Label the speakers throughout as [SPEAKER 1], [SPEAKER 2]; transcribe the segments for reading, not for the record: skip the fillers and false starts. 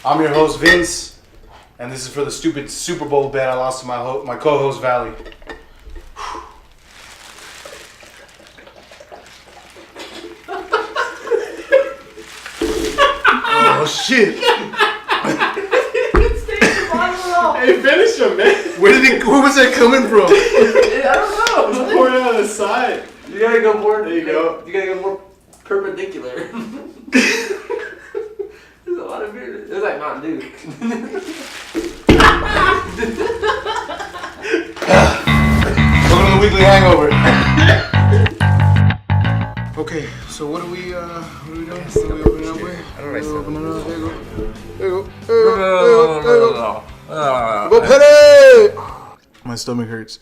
[SPEAKER 1] I'm your host, Vince, and this is for the stupid Super Bowl bet I lost to my co-host, Valley. Oh, shit.
[SPEAKER 2] Hey, finish him, man.
[SPEAKER 1] Where was that coming from?
[SPEAKER 2] I don't know. Just pour it on the side.
[SPEAKER 3] You gotta go more.
[SPEAKER 2] There you go.
[SPEAKER 3] You gotta go more perpendicular. There's a lot of beer. It's like Mountain Dew.
[SPEAKER 1] Welcome to the weekly hangover. Okay, so what are we doing? What are we opening up with?
[SPEAKER 3] I don't know.
[SPEAKER 1] Open it up. There you go. There you go.
[SPEAKER 3] No.
[SPEAKER 1] Petty! My stomach hurts.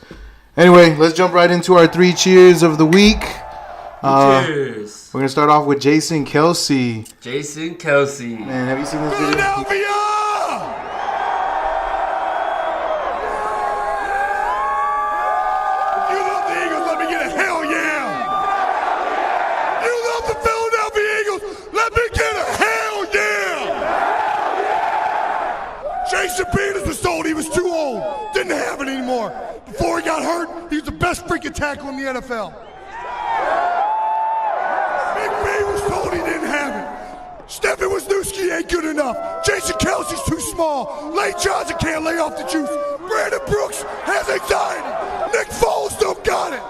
[SPEAKER 1] Anyway, let's jump right into our 3 cheers of the week.
[SPEAKER 3] Cheers.
[SPEAKER 1] We're gonna start off with Jason Kelce.
[SPEAKER 3] Jason Kelce.
[SPEAKER 1] Man, have you seen this video?
[SPEAKER 4] Philadelphia! You love the Eagles, let me get a hell yeah! You love the Philadelphia Eagles, let me get a hell yeah! Jason Peters was told he was too old, didn't have it anymore. Before he got hurt, he was the best freaking tackle in the NFL. Big B was told he didn't have it. Stephen Wisniewski ain't good enough. Jason Kelce's too small. Lane Johnson can't lay off the juice. Brandon Brooks has anxiety. Nick Foles don't got it.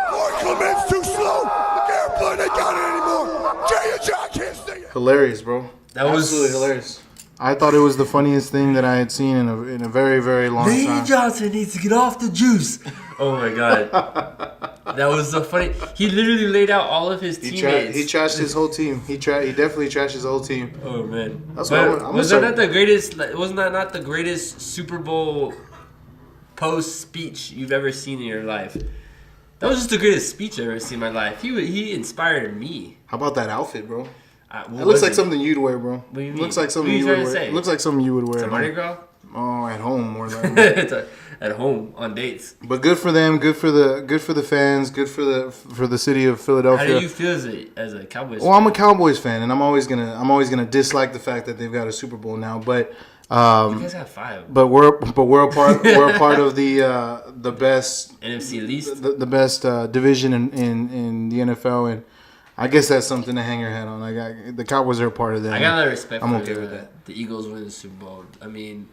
[SPEAKER 4] Corey Clement's too slow. McGarrett Blunt ain't got it anymore. Jay and John can't stay it.
[SPEAKER 1] Hilarious, bro.
[SPEAKER 3] That was
[SPEAKER 1] absolutely hilarious. I thought it was the funniest thing that I had seen in a very, very long time.
[SPEAKER 3] Lane Johnson needs to get off the juice. Oh my god. That was so funny. He literally laid out all of his teammates.
[SPEAKER 1] He trashed his whole team. He definitely trashed his whole team.
[SPEAKER 3] Oh man.
[SPEAKER 1] That's what
[SPEAKER 3] Wasn't that not the greatest Super Bowl post speech you've ever seen in your life? That was just the greatest speech I've ever seen in my life. He inspired me.
[SPEAKER 1] How about that outfit, bro?
[SPEAKER 3] It
[SPEAKER 1] It looks like something you'd wear, bro.
[SPEAKER 3] What do you mean?
[SPEAKER 1] Looks like something
[SPEAKER 3] What are you
[SPEAKER 1] you would
[SPEAKER 3] trying to
[SPEAKER 1] wear.
[SPEAKER 3] say?
[SPEAKER 1] Looks like something you would wear.
[SPEAKER 3] It's a Mardi Gras?
[SPEAKER 1] Oh, at home more like.
[SPEAKER 3] It's at home on dates.
[SPEAKER 1] But good for them. Good for the fans. Good for the city of Philadelphia.
[SPEAKER 3] How do you feel as a Cowboys?
[SPEAKER 1] Well, I'm a Cowboys fan, and I'm always gonna dislike the fact that they've got a Super Bowl now. But
[SPEAKER 3] you guys have 5.
[SPEAKER 1] But we're a part of the best
[SPEAKER 3] NFC least.
[SPEAKER 1] the best division in the NFL, and I guess that's something to hang your hat on. The Cowboys are a part of that.
[SPEAKER 3] I got a lot of respect
[SPEAKER 1] I'm
[SPEAKER 3] for
[SPEAKER 1] okay with that.
[SPEAKER 3] The Eagles winning the Super Bowl. I mean,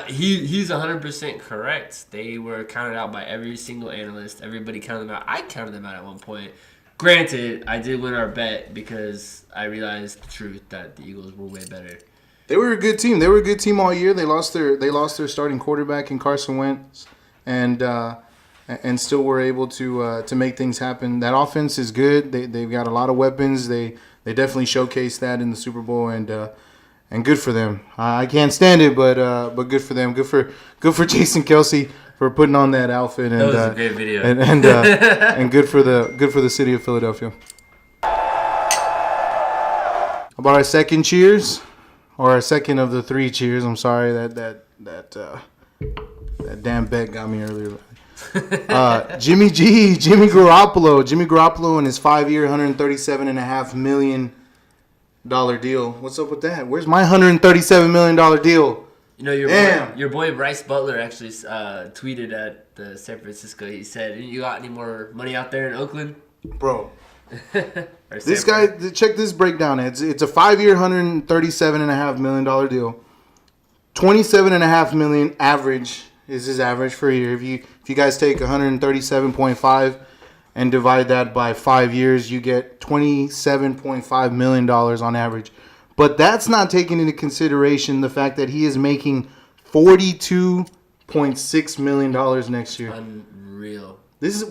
[SPEAKER 3] he's 100% correct. They were counted out by every single analyst. Everybody counted them out. I counted them out at one point. Granted, I did win our bet because I realized the truth that the Eagles were way better.
[SPEAKER 1] They were a good team. They were a good team all year. They lost their starting quarterback in Carson Wentz, and still were able to make things happen. That offense is good. They've got a lot of weapons. They definitely showcased that in the Super Bowl, and good for them. I can't stand it, but good for them. Good for Jason Kelce for putting on that outfit. And,
[SPEAKER 3] That was a great video.
[SPEAKER 1] And good for the city of Philadelphia. About our second cheers, or our second of the 3 cheers. I'm sorry that damn bet got me earlier. Jimmy Garoppolo and his 5-year, $137.5 million deal. What's up with that? Where's my $137 million deal?
[SPEAKER 3] You know, your boy Bryce Butler actually tweeted at the San Francisco. He said, "You got any more money out there in Oakland,
[SPEAKER 1] bro?" This guy, check this breakdown. It's a 5-year, $137.5 million deal. $27.5 million average is his average for a year. If you guys take 137.5 and divide that by 5 years, you get $27.5 million on average. But that's not taking into consideration the fact that he is making $42.6 million next year.
[SPEAKER 3] Unreal.
[SPEAKER 1] He's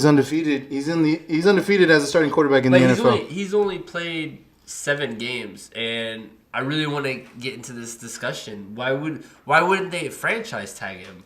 [SPEAKER 1] undefeated. He's undefeated as a starting quarterback in the NFL.
[SPEAKER 3] He's only played 7 games, and I really want to get into this discussion. Why wouldn't they franchise tag him?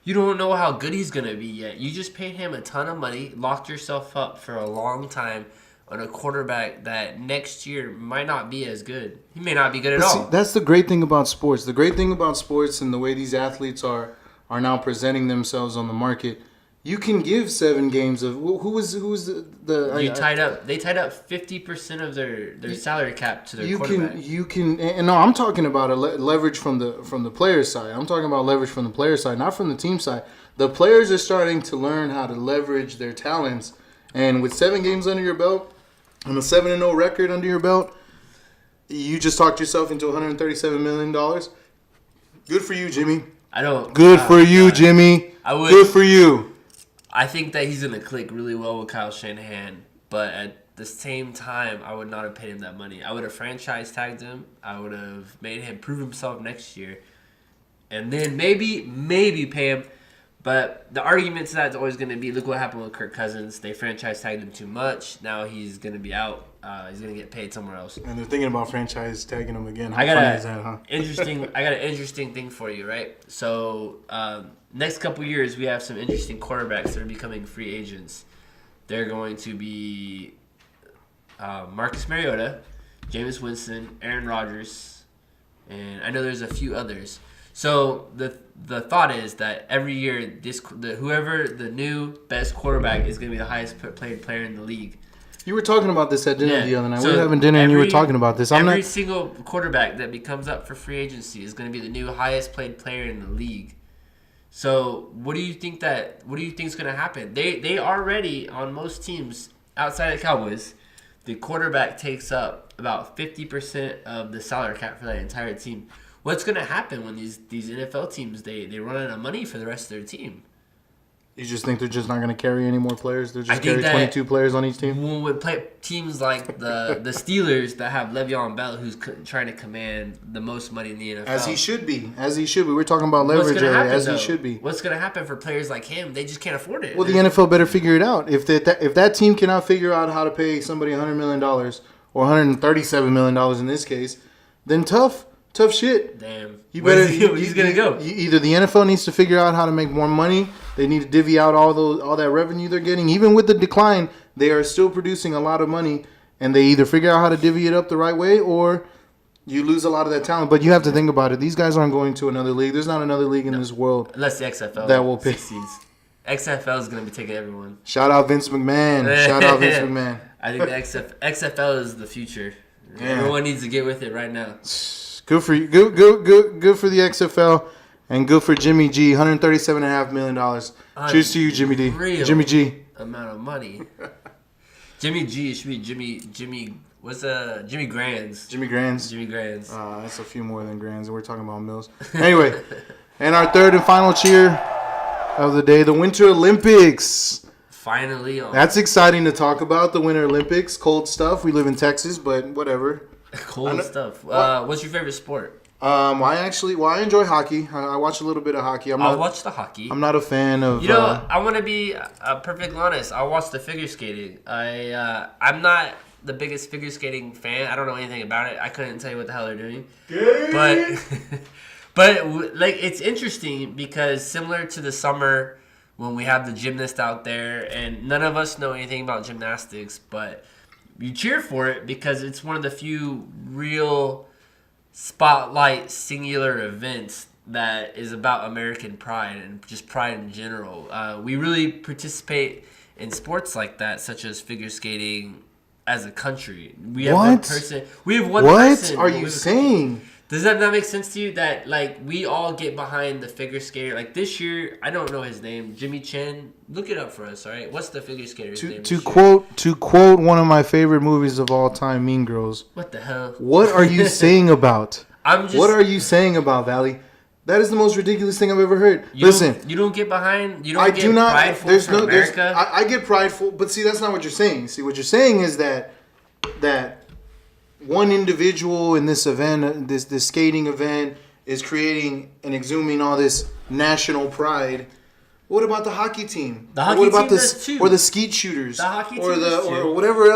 [SPEAKER 3] You don't know how good he's gonna be yet. You just paid him a ton of money, locked yourself up for a long time on a quarterback that next year might not be as good. He may not be good at all.
[SPEAKER 1] See, that's the great thing about sports. The great thing about sports and the way these athletes are now presenting themselves on the market. You can give 7 games of who was
[SPEAKER 3] They tied up 50% of their salary cap to their quarterback.
[SPEAKER 1] And no, I'm talking about leverage from the player side. I'm talking about leverage from the player side, not from the team side. The players are starting to learn how to leverage their talents, and with 7 games under your belt and a 7-0 record under your belt, you just talked yourself into $137 million. Good for you, Jimmy. Good for you, Jimmy. Good for you.
[SPEAKER 3] I think that he's going to click really well with Kyle Shanahan, but at the same time, I would not have paid him that money. I would have franchise tagged him. I would have made him prove himself next year, and then maybe pay him. But the argument to that is always going to be, look what happened with Kirk Cousins. They franchise tagged him too much. Now he's going to be out. He's going to get paid somewhere else.
[SPEAKER 1] And they're thinking about franchise tagging him again.
[SPEAKER 3] I got an interesting thing for you, right? So next couple years, we have some interesting quarterbacks that are becoming free agents. They're going to be Marcus Mariota, Jameis Winston, Aaron Rodgers, and I know there's a few others. So the thought is that every year, whoever the new best quarterback is going to be the highest paid player in the league.
[SPEAKER 1] You were talking about this at dinner the other night. So we were having dinner and you were talking about this.
[SPEAKER 3] Every single quarterback that becomes up for free agency is going to be the new highest paid player in the league. So what do you think is going to happen? They already, on most teams outside of the Cowboys, the quarterback takes up about 50% of the salary cap for that entire team. What's going to happen when these NFL teams, they run out of money for the rest of their team?
[SPEAKER 1] You just think they're just not going to carry any more players? They're just carry 22 players on each team?
[SPEAKER 3] When we play teams like the Steelers that have Le'Veon Bell, who's trying to command the most money in the NFL.
[SPEAKER 1] As he should be. We're talking about leverage earlier. As he should be.
[SPEAKER 3] What's going to happen for players like him? They just can't afford it.
[SPEAKER 1] Well, the NFL better figure it out. If that team cannot figure out how to pay somebody $100 million or $137 million in this case, then tough shit.
[SPEAKER 3] Damn.
[SPEAKER 1] He's
[SPEAKER 3] gonna go.
[SPEAKER 1] Either the NFL needs to figure out how to make more money. They need to divvy out all that revenue they're getting. Even with the decline, they are still producing a lot of money, and they either figure out how to divvy it up the right way, or you lose a lot of that talent. But you have to think about it. These guys aren't going to another league. There's not another league in this world
[SPEAKER 3] unless the XFL
[SPEAKER 1] that will pay.
[SPEAKER 3] Succeeds. XFL is gonna be taking everyone.
[SPEAKER 1] Shout out Vince McMahon.
[SPEAKER 3] I think the XFL is the future. Yeah. Everyone needs to get with it right now.
[SPEAKER 1] Good for you. Good for the XFL, and good for Jimmy G. $137.5 million. Cheers to you, Jimmy D. Jimmy G.
[SPEAKER 3] Amount of money. Jimmy G should be Jimmy. What's Jimmy Grands?
[SPEAKER 1] Jimmy Grands.
[SPEAKER 3] That's
[SPEAKER 1] a few more than Grands. We're talking about Mills. Anyway, and our third and final cheer of the day: the Winter Olympics.
[SPEAKER 3] Finally on.
[SPEAKER 1] That's exciting to talk about. The Winter Olympics. Cold stuff. We live in Texas, but whatever.
[SPEAKER 3] Cool stuff. What's your favorite sport?
[SPEAKER 1] I enjoy hockey. I watch a little bit of hockey.
[SPEAKER 3] I'll watch the hockey.
[SPEAKER 1] I'm not a fan of.
[SPEAKER 3] I want to be perfectly honest. I'll watch the figure skating. I'm not the biggest figure skating fan. I don't know anything about it. I couldn't tell you what the hell they're doing. But like it's interesting because similar to the summer when we have the gymnast out there, and none of us know anything about gymnastics, but you cheer for it because it's one of the few real spotlight singular events that is about American pride and just pride in general. We really participate in sports like that, such as figure skating, as a country. We have one person.
[SPEAKER 1] What are you saying?
[SPEAKER 3] Does that not make sense to you that like we all get behind the figure skater? Like this year, I don't know his name, Jimmy Chen. Look it up for us, all right? What's the figure skater's name? To
[SPEAKER 1] quote one of my favorite movies of all time, Mean Girls.
[SPEAKER 3] What the hell?
[SPEAKER 1] What are you saying about? What are you saying about Valley? That is the most ridiculous thing I've ever heard. Listen,
[SPEAKER 3] you don't get behind. You don't get prideful for America.
[SPEAKER 1] I get prideful, but see, that's not what you're saying. See, what you're saying is that one individual in this event, this skating event, is creating and exhuming all this national pride. What about the hockey team?
[SPEAKER 3] The hockey team does too.
[SPEAKER 1] Or the skeet shooters?
[SPEAKER 3] The hockey team does too.
[SPEAKER 1] Or whatever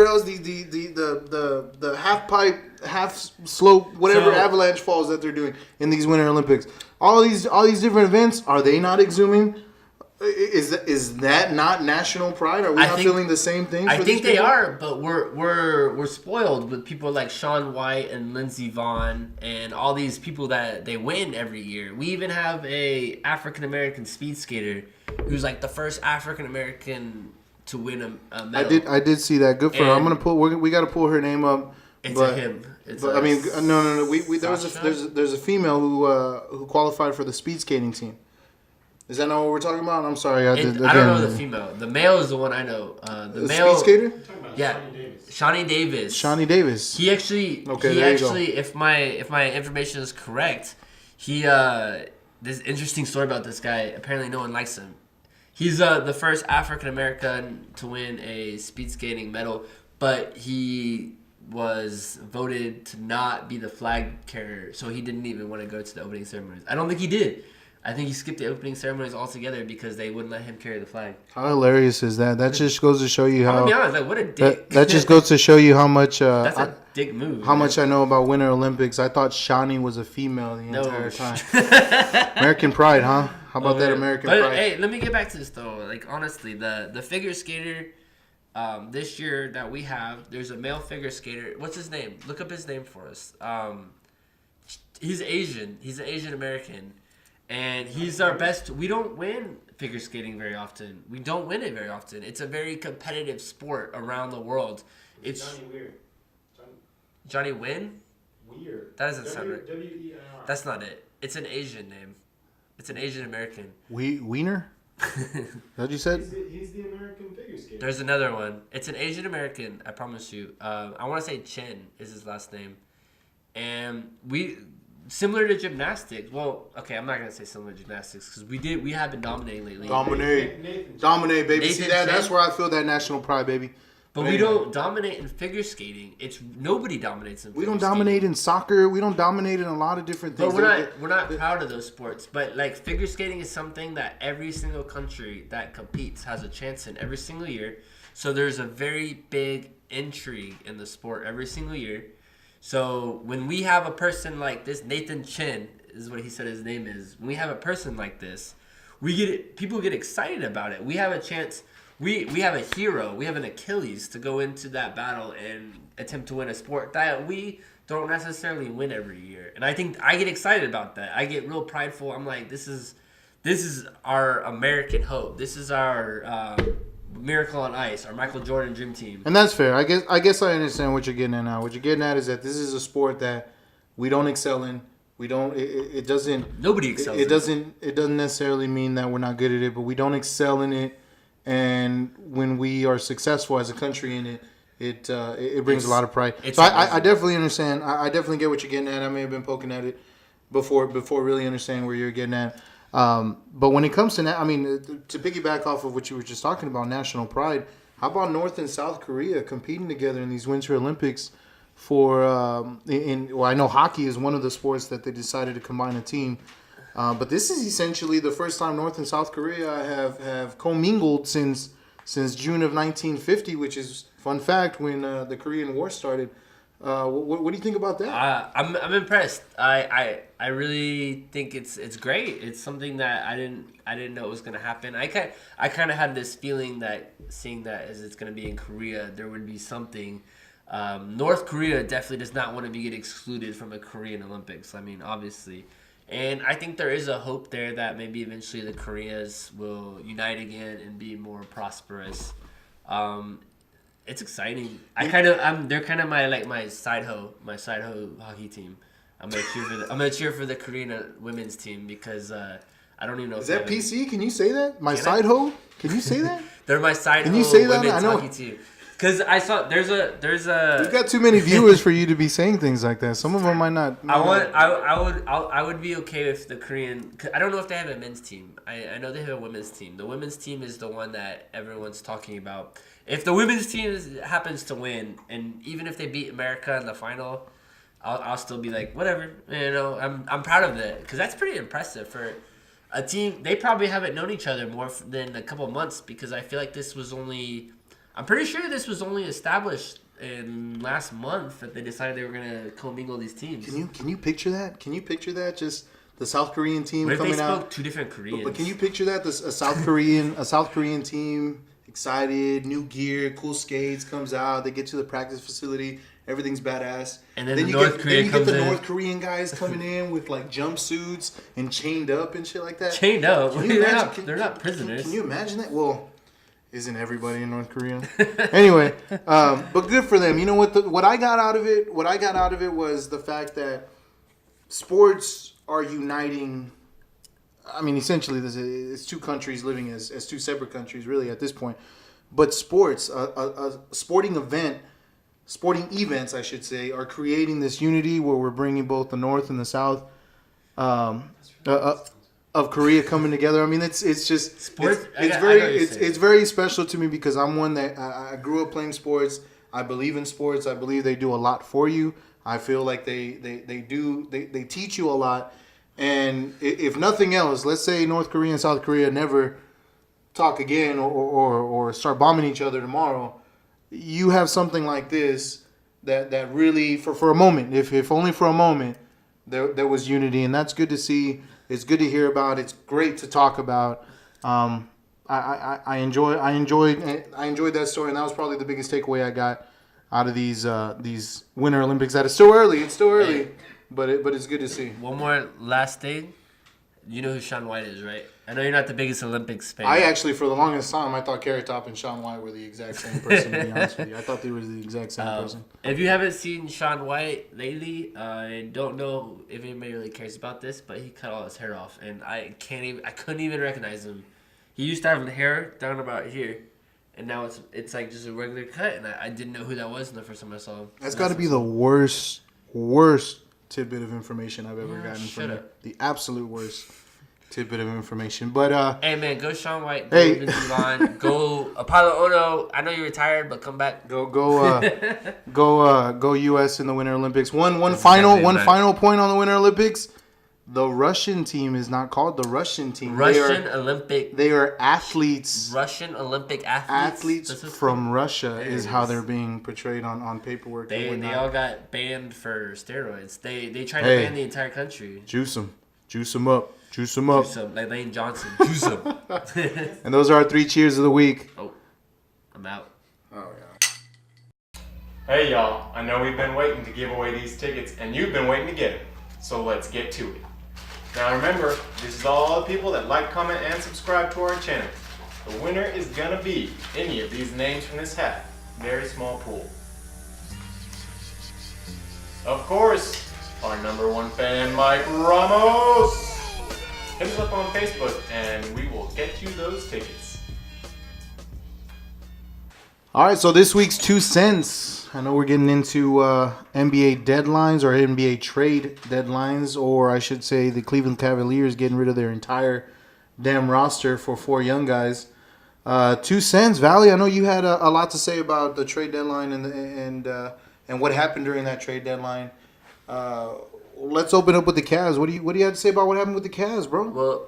[SPEAKER 1] else the half pipe, half slope, whatever avalanche falls that they're doing in these Winter Olympics. All these different events, are they not exhuming? Is that not national pride? Are we not feeling the same thing?
[SPEAKER 3] I think they are, but we're spoiled with people like Shaun White and Lindsey Vonn and all these people that they win every year. We even have a African American speed skater He was like the first African American to win a medal.
[SPEAKER 1] I did see that. Good for her. I'm gonna pull. We got to pull her name up.
[SPEAKER 3] It's a him.
[SPEAKER 1] I mean, no. There's a female who qualified for the speed skating team. Is that not what we're talking about? I'm sorry. I don't
[SPEAKER 3] know the female. The male is the one I know. The male
[SPEAKER 1] speed skater.
[SPEAKER 3] Yeah, Shawnee Davis.
[SPEAKER 1] Shawnee Davis.
[SPEAKER 3] He actually. If my information is correct, this interesting story about this guy. Apparently, no one likes him. He's the first African American to win a speed skating medal, but he was voted to not be the flag carrier, so he didn't even want to go to the opening ceremonies. I don't think he did. I think he skipped the opening ceremonies altogether because they wouldn't let him carry the flag.
[SPEAKER 1] How hilarious is that? That just goes to show you how.
[SPEAKER 3] I'm gonna be honest, like what a dick.
[SPEAKER 1] That just goes to show you how much.
[SPEAKER 3] That's a dick move.
[SPEAKER 1] How much I know about Winter Olympics. I thought Shawnee was a female the entire time. American pride, huh? How about that American pride?
[SPEAKER 3] Hey, let me get back to this though. Like honestly, the figure skater. This year that we have, there's a male figure skater. What's his name? Look up his name for us. He's Asian. He's an Asian American. And he's our best. We don't win figure skating very often. We don't win it very often. It's a very competitive sport around the world. It's
[SPEAKER 2] Johnny Weir.
[SPEAKER 3] Johnny Wynn?
[SPEAKER 2] Weir.
[SPEAKER 3] That doesn't sound right.
[SPEAKER 2] W-E-I-R.
[SPEAKER 3] That's not it. It's an Asian name. It's an Asian American.
[SPEAKER 1] Wiener? What you said?
[SPEAKER 2] He's the American figure skater.
[SPEAKER 3] There's another one. It's an Asian American, I promise you. I want to say Chen is his last name. And similar to gymnastics. Well, okay, I'm not gonna say similar to gymnastics because we have been dominating lately.
[SPEAKER 1] Dominate, baby.
[SPEAKER 3] Nathan
[SPEAKER 1] See that?
[SPEAKER 3] Chen.
[SPEAKER 1] That's where I feel that national pride, baby.
[SPEAKER 3] But we don't dominate in figure skating. Nobody dominates in figure skating.
[SPEAKER 1] We don't dominate in soccer. We don't dominate in a lot of different things.
[SPEAKER 3] But we're not proud of those sports. But like figure skating is something that every single country that competes has a chance in every single year. So there's a very big intrigue in the sport every single year. So when we have a person like this, Nathan Chen is what he said his name is. When we have a person like this, people get excited about it. We have a chance. We have a hero. We have an Achilles to go into that battle and attempt to win a sport that we don't necessarily win every year. And I think I get excited about that. I get real prideful. I'm like, this is our American hope. This is our Miracle on Ice, our Michael Jordan dream team.
[SPEAKER 1] And that's fair. I guess I understand what you're getting at now. What you're getting at is that this is a sport that we don't excel in. We don't. It doesn't.
[SPEAKER 3] Nobody excels.
[SPEAKER 1] It doesn't necessarily mean that we're not good at it, but we don't excel in it. And when we are successful as a country in it, it brings a lot of pride. So I definitely understand. I definitely get what you're getting at. I may have been poking at it before really understanding where you're getting at. But when it comes to that, I mean, to piggyback off of what you were just talking about, national pride, how about North and South Korea competing together in these Winter Olympics for, I know hockey is one of the sports that they decided to combine a team. But this is essentially the first time North and South Korea have commingled since June of 1950, which is, fun fact, when the Korean War started. What do you think about that?
[SPEAKER 3] I'm impressed. I really think it's great. It's something that I didn't know was gonna happen. I kind of had this feeling that seeing that as it's gonna be in Korea, there would be something. North Korea definitely does not want to get excluded from the Korean Olympics. I mean, obviously. And I think there is a hope there that maybe eventually the Koreas will unite again and be more prosperous. It's exciting. They're kind of my side hoe hockey team. I'm gonna cheer for the Korean women's team because I don't even know.
[SPEAKER 1] Is that PC? Can you say that? My side hoe? Can you say that?
[SPEAKER 3] They're my side hoe women's hockey team. Because I saw there's a.
[SPEAKER 1] We've got too many viewers for you to be saying things like that. Some of them might not.
[SPEAKER 3] I would be okay if the Korean. I don't know if they have a men's team. I know they have a women's team. The women's team is the one that everyone's talking about. If the women's team happens to win, and even if they beat America in the final, I'll still be like whatever. You know, I'm proud of it because that's pretty impressive for a team. They probably haven't known each other more than a couple months because I feel like this was only. I'm pretty sure this was only established in last month that they decided they were going to commingle these teams.
[SPEAKER 1] Can you picture that? Can you picture that? Just the South Korean team
[SPEAKER 3] what if
[SPEAKER 1] coming
[SPEAKER 3] they spoke
[SPEAKER 1] out.
[SPEAKER 3] Two different Koreans.
[SPEAKER 1] But can you picture that? A South Korean team, excited, new gear, cool skates, comes out. They get to the practice facility, Everything's badass.
[SPEAKER 3] And then
[SPEAKER 1] you
[SPEAKER 3] North Korea
[SPEAKER 1] get
[SPEAKER 3] comes
[SPEAKER 1] the
[SPEAKER 3] in.
[SPEAKER 1] North Korean guys coming in with like jumpsuits and chained up and shit like that.
[SPEAKER 3] Chained up?
[SPEAKER 1] Can you imagine?
[SPEAKER 3] They're not prisoners.
[SPEAKER 1] Can you imagine that? Well, isn't everybody in North Korea? Anyway, but good for them. You know what? What I got out of it was the fact that sports are uniting. I mean, essentially, it's two countries living as two separate countries, really, at this point. But sports, a sporting events, I should say, are creating this unity where we're bringing both the North and the South of Korea coming together. I mean, it's just
[SPEAKER 3] Sports.
[SPEAKER 1] it's very special to me because I'm one that I grew up playing sports. I believe in sports. I believe they do a lot for you. I feel like they teach you a lot. And if nothing else, let's say North Korea and South Korea never talk again or start bombing each other tomorrow, you have something like this that really, for a moment, if only for a moment, there was unity. And that's good to see. It's good to hear about. It's great to talk about. I enjoyed that story, and that was probably the biggest takeaway I got out of these Winter Olympics. That it's still early. It's still early. But it's good to see.
[SPEAKER 3] One more last thing. You know who Shaun White is, right? I know you're not the biggest Olympics fan.
[SPEAKER 1] I actually, for the longest time, I thought Carrot Top and Shaun White were the exact same person, to be honest with you. I thought they were the exact same person.
[SPEAKER 3] If you haven't seen Shaun White lately, I don't know if anybody really cares about this, but he cut all his hair off, and I couldn't even recognize him. He used to have hair down about here, and now it's like just a regular cut, and I didn't know who that was the first time I saw him.
[SPEAKER 1] That's got to be the worst tidbit of information I've ever gotten from you. The absolute worst tidbit of information. But
[SPEAKER 3] hey man, go Shaun White, go Vince Vaughn, go Apollo Ono. I know you're retired, but come back.
[SPEAKER 1] Go US in the Winter Olympics. One final point on the Winter Olympics. The Russian team is not called the Russian team. They are athletes.
[SPEAKER 3] Russian Olympic athletes.
[SPEAKER 1] Athletes from Russia is how they're being portrayed on paperwork.
[SPEAKER 3] They all got banned for steroids. They tried to ban the entire country.
[SPEAKER 1] Juice them up.
[SPEAKER 3] Like Lane Johnson. Juice them.
[SPEAKER 1] And those are our 3 cheers of the week.
[SPEAKER 3] Oh, I'm out.
[SPEAKER 1] Oh yeah.
[SPEAKER 5] Hey y'all, I know we've been waiting to give away these tickets and you've been waiting to get them. So let's get to it. Now remember, this is all the people that like, comment, and subscribe to our channel. The winner is gonna be any of these names from this hat. Very small pool. Of course, our #1 fan, Mike Ramos. Hit us up on Facebook and we will get you those tickets.
[SPEAKER 1] All right, so this week's 2 cents. I know we're getting into NBA deadlines or NBA trade deadlines, or I should say the Cleveland Cavaliers getting rid of their entire damn roster for 4 young guys. 2 cents, Valley. I know you had a lot to say about the trade deadline and what happened during that trade deadline. Let's open up with the Cavs. What do you have to say about what happened with the Cavs, bro?
[SPEAKER 3] Well,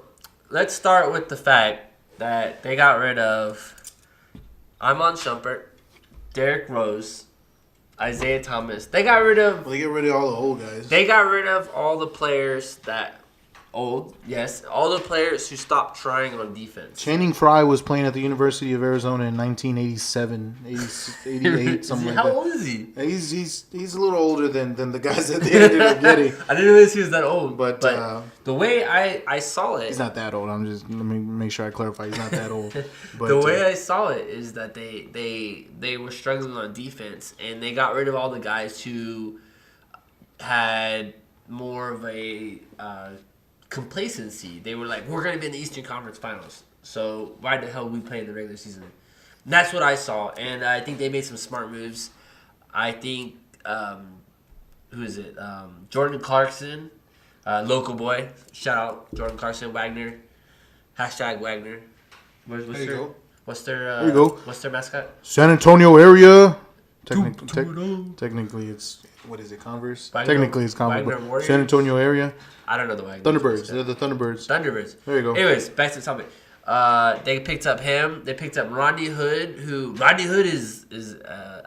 [SPEAKER 3] let's start with the fact that they got rid of Iman Shumpert, Derrick Rose, Isaiah Thomas. They got rid of...
[SPEAKER 1] Well, they get rid of all the old guys.
[SPEAKER 3] They got rid of all the players that... Old, yes. All the players who stopped trying on defense.
[SPEAKER 1] Channing Frye was playing at the University of Arizona in 1987, 88, something like that.
[SPEAKER 3] How old is he?
[SPEAKER 1] He's a little older than the guys that they ended up getting.
[SPEAKER 3] I didn't realize he was that old.
[SPEAKER 1] But
[SPEAKER 3] the way I saw it...
[SPEAKER 1] He's not that old. Let me make sure I clarify. He's not that old. But,
[SPEAKER 3] the way I saw it is that they were struggling on defense, and they got rid of all the guys who had more of a... complacency. They were like, we're going to be in the Eastern Conference Finals, so why the hell are we playing the regular season? And that's what I saw, and I think they made some smart moves. I think, who is it? Jordan Clarkson, local boy. Shout out Jordan Clarkson, Wagner. Hashtag Wagner. What's their mascot?
[SPEAKER 1] San Antonio area. Technically, it's... What is it, Converse? Technically, it's Converse, but San Antonio area.
[SPEAKER 3] I don't know the Wagner.
[SPEAKER 1] Thunderbirds. They're the Thunderbirds.
[SPEAKER 3] There you go. Anyways, back to the topic. They picked up him. They picked up Rodney Hood, Rodney Hood is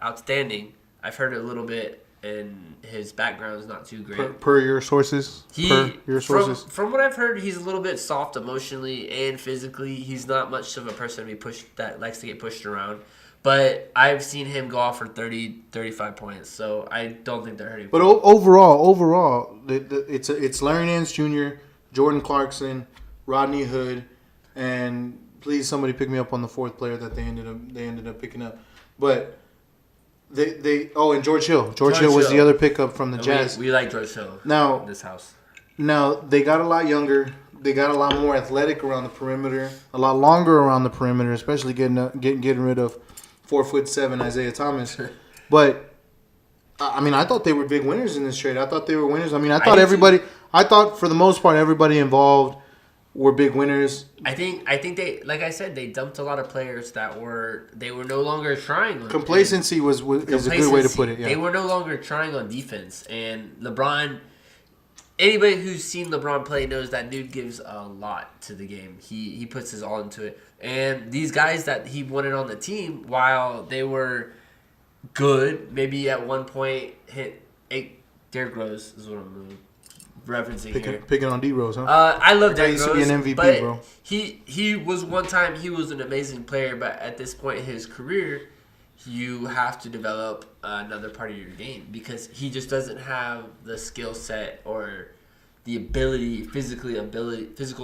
[SPEAKER 3] outstanding. I've heard a little bit, and his background is not too great.
[SPEAKER 1] Per your sources?
[SPEAKER 3] From what I've heard, he's a little bit soft emotionally and physically. He's not much of a person to be pushed that likes to get pushed around. But I've seen him go off for 30, 35 points, so I don't think they're hurting.
[SPEAKER 1] But overall, it's Larry Nance Jr., Jordan Clarkson, Rodney Hood, and please somebody pick me up on the fourth player that they ended up picking up. But and George Hill. George Hill was the other pickup from the Jazz.
[SPEAKER 3] We like George Hill
[SPEAKER 1] now
[SPEAKER 3] in this house.
[SPEAKER 1] Now they got a lot younger. They got a lot more athletic around the perimeter, a lot longer around the perimeter, especially getting rid of 4'7" Isaiah Thomas. But I mean, I thought they were big winners in this trade. I thought they were winners. I mean, I thought for the most part everybody involved were big winners.
[SPEAKER 3] I think they, like I said, they dumped a lot of players that they were no longer trying.
[SPEAKER 1] Complacency is a good way to put it. Yeah.
[SPEAKER 3] They were no longer trying on defense, and LeBron. Anybody who's seen LeBron play knows that dude gives a lot to the game. He puts his all into it. And these guys that he wanted on the team, while they were good, maybe at one point hit 8. Derrick Rose is what I'm referencing here.
[SPEAKER 1] Picking on D-Rose, huh?
[SPEAKER 3] I love Derrick Rose.
[SPEAKER 1] He used to be an MVP,
[SPEAKER 3] but
[SPEAKER 1] bro.
[SPEAKER 3] He was one time, he was an amazing player, but at this point in his career, you have to develop another part of your game because he just doesn't have the skill set or the physical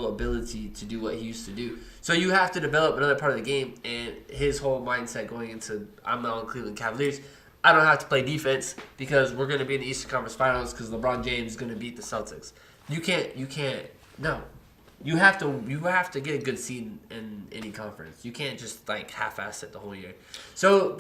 [SPEAKER 3] ability to do what he used to do. So you have to develop another part of the game, and his whole mindset going into, I'm not on Cleveland Cavaliers, I don't have to play defense because we're going to be in the Eastern Conference Finals because LeBron James is going to beat the Celtics. You have to get a good seed in any conference. You can't just like half-ass it the whole year. So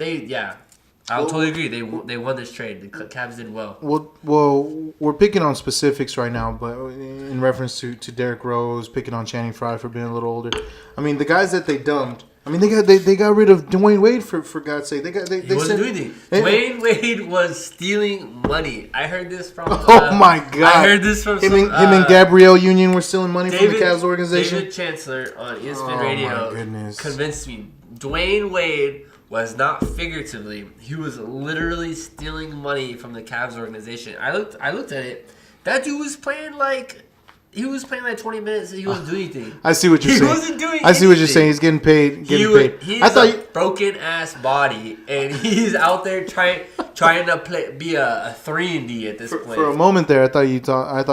[SPEAKER 3] I totally agree. They won this trade. The Cavs did well.
[SPEAKER 1] Well, we're picking on specifics right now, but in reference to Derrick Rose, picking on Channing Frye for being a little older. I mean, the guys that they dumped. I mean, they got rid of DWade Wade for God's sake. He
[SPEAKER 3] wasn't doing anything. DWade Wade was stealing money. I heard this from.
[SPEAKER 1] My God!
[SPEAKER 3] I heard this from
[SPEAKER 1] him and Gabrielle Union were stealing money from the Cavs organization.
[SPEAKER 3] David Chancellor on ESPN Radio convinced me. DWade Wade was not figuratively. He was literally stealing money from the Cavs organization. I looked at it. That dude was playing like. He was playing like 20 minutes and he wasn't doing anything.
[SPEAKER 1] I see what you're saying.
[SPEAKER 3] He wasn't doing anything.
[SPEAKER 1] I see what you're saying. He's getting paid.
[SPEAKER 3] He's a broken ass body and he's out there trying to be a 3-and-D at this point.
[SPEAKER 1] For a moment there, I thought